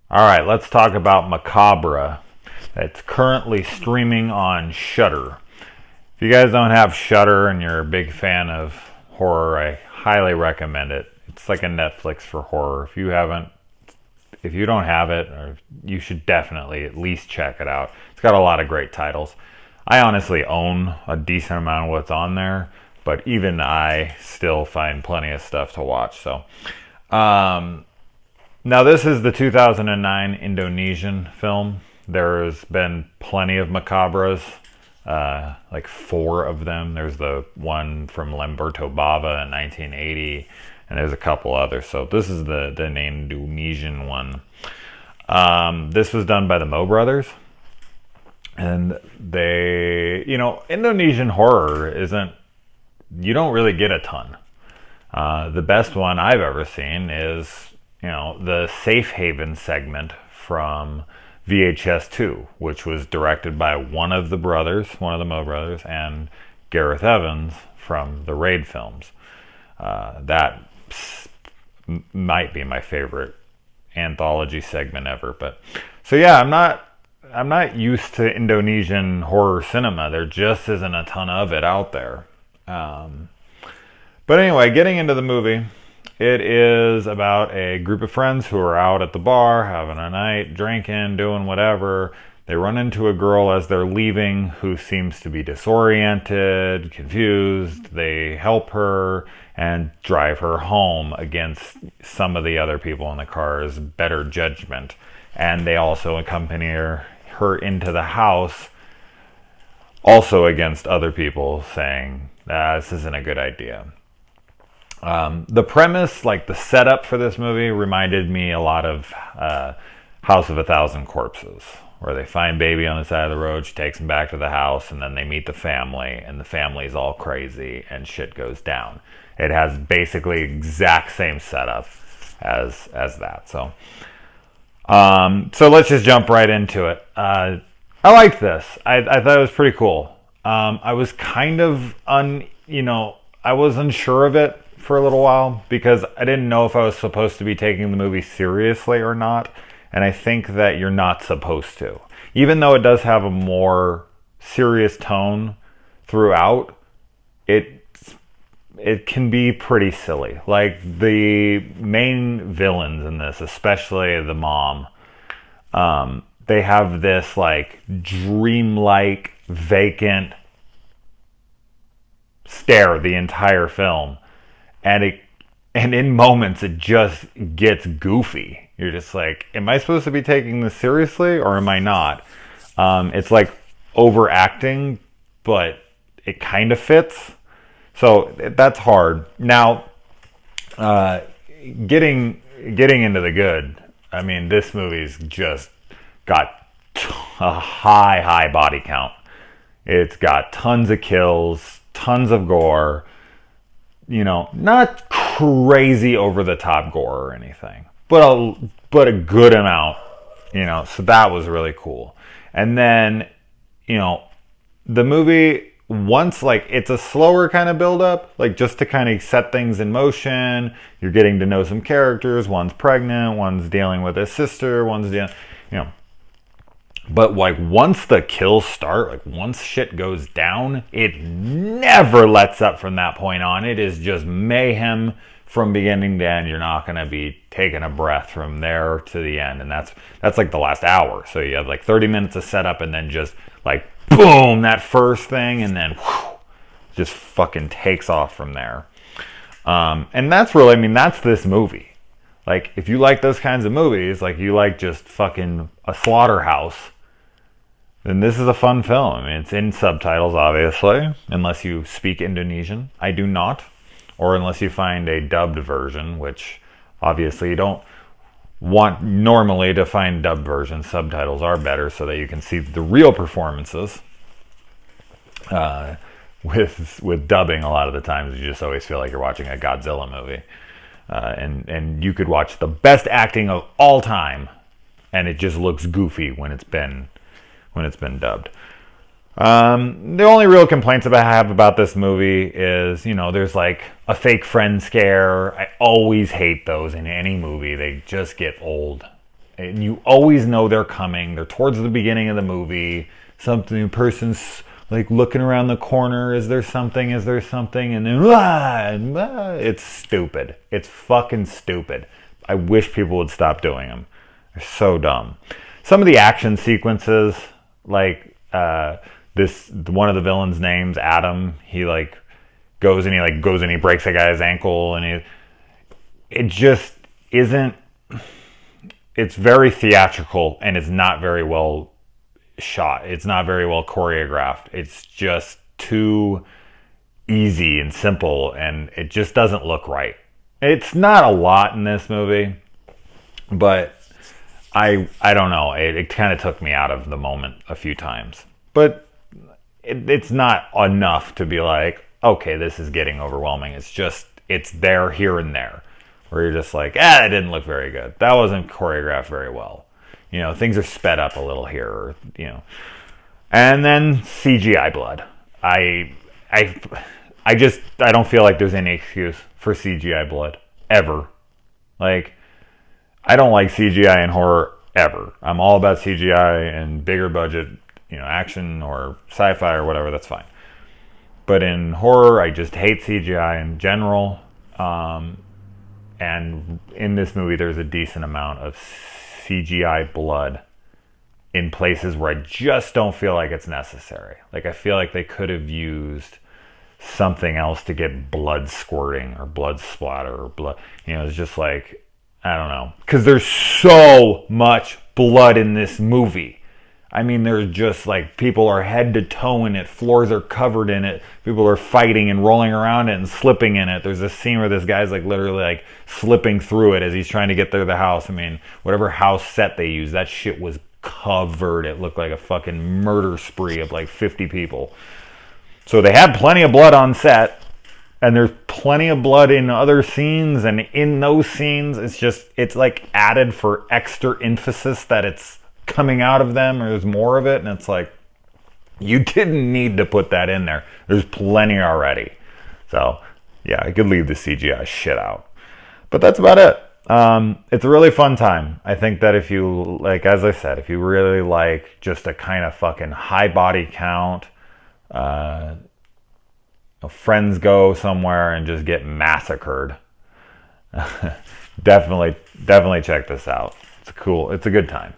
All right, let's talk about Macabre. It's currently streaming on Shudder. If you guys don't have Shudder and you're a big fan of horror, I highly recommend it. It's like a Netflix for horror. If you don't have it, you should definitely at least check it out. It's got a lot of great titles. I honestly own a decent amount of what's on there, but even I still find plenty of stuff to watch. Now this is the 2009 Indonesian film. There's been plenty of Macabres, like 4 of them. There's the one from Lamberto Bava in 1980, and there's a couple others. So this is the Indonesian one. This was done by the Mo brothers, and Indonesian horror you don't really get a ton. The best one I've ever seen is, the Safe Haven segment from VHS 2, which was directed by one of the Mo brothers, and Gareth Evans from the Raid films. That might be my favorite anthology segment ever. But so yeah, I'm not used to Indonesian horror cinema. There just isn't a ton of it out there. But anyway, getting into the movie, it is about a group of friends who are out at the bar, having a night, drinking, doing whatever. They run into a girl as they're leaving who seems to be disoriented, confused. They help her and drive her home against some of the other people in the car's better judgment. And they also accompany her into the house, also against other people saying, this isn't a good idea. The premise, like the setup for this movie, reminded me a lot of House of a Thousand Corpses, where they find baby on the side of the road, she takes him back to the house, and then they meet the family, and the family's all crazy, and shit goes down. It has basically exact same setup as that. So let's just jump right into it. I liked this. I thought it was pretty cool. I was kind of I was unsure of it for a little while because I didn't know if I was supposed to be taking the movie seriously or not. And I think that you're not supposed to. Even though it does have a more serious tone throughout, it can be pretty silly. Like the main villains in this, especially the mom, they have this like dreamlike, vacant stare the entire film. And in moments it just gets goofy. You're just like, am I supposed to be taking this seriously or am I not? It's like overacting, but it kind of fits. So that's hard. Now, getting into the good. I mean, this movie's just got a high body count. It's got tons of kills, tons of gore. Not crazy over the top gore or anything, but a good amount, so that was really cool. And then, the movie, once, like, it's a slower kind of build up, like just to kind of set things in motion. You're getting to know some characters. One's pregnant, one's dealing with his sister, one's dealing, But like once the kills start, like once shit goes down, it never lets up from that point on. It is just mayhem from beginning to end. You're not going to be taking a breath from there to the end. And that's like the last hour. So you have like 30 minutes of setup and then just like boom, that first thing, and then just fucking takes off from there. And that's really, that's this movie. Like if you like those kinds of movies, like you like just fucking a slaughterhouse, then this is a fun film. It's in subtitles, obviously, unless you speak Indonesian. I do not. Or unless you find a dubbed version, which obviously you don't want normally to find dubbed versions. Subtitles are better so that you can see the real performances. With dubbing, a lot of the times you just always feel like you're watching a Godzilla movie. And you could watch the best acting of all time, and it just looks goofy when it's been dubbed. The only real complaints I have about this movie is, there's like a fake friend scare. I always hate those in any movie. They just get old And you always know they're coming. They're towards the beginning of the movie. Something, person's like looking around the corner. Is there something? Is there something? And then, it's stupid. It's fucking stupid. I wish people would stop doing them. They're so dumb. Some of the action sequences, like one of the villains' names, Adam, he like goes and he breaks a guy's ankle, and it just isn't. It's very theatrical, and it's not very well shot. It's not very well choreographed. It's just too easy and simple, and it just doesn't look right. It's not a lot in this movie, but I don't know. It kind of took me out of the moment a few times. But it's not enough to be like, okay, this is getting overwhelming. It's there, here, and there. Where you're just like, it didn't look very good. That wasn't choreographed very well. You know, things are sped up a little here, or, you know. And then CGI blood. I don't feel like there's any excuse for CGI blood. Ever. Like, I don't like CGI in horror ever. I'm all about CGI and bigger budget, you know, action or sci-fi or whatever, that's fine. But in horror, I just hate CGI in general. And in this movie, there's a decent amount of CGI blood in places where I just don't feel like it's necessary. Like, I feel like they could have used something else to get blood squirting or blood splatter or blood. You know, it's just like, I don't know. Because there's so much blood in this movie. I mean, there's just like, people are head to toe in it. Floors are covered in it. People are fighting and rolling around it and slipping in it. There's a scene where this guy's like literally like slipping through it as he's trying to get through the house. I mean, whatever house set they used, that shit was covered. It looked like a fucking murder spree of like 50 people. So they had plenty of blood on set. And there's plenty of blood in other scenes. And in those scenes, it's like added for extra emphasis that it's coming out of them, or there's more of it, and it's like, you didn't need to put that in there. There's plenty already. So yeah, I could leave the CGI shit out, but that's about it. It's a really fun time. I think that if you, like, as I said, if you really like just a kind of fucking high body count, friends go somewhere and just get massacred, definitely check this out. It's a good time.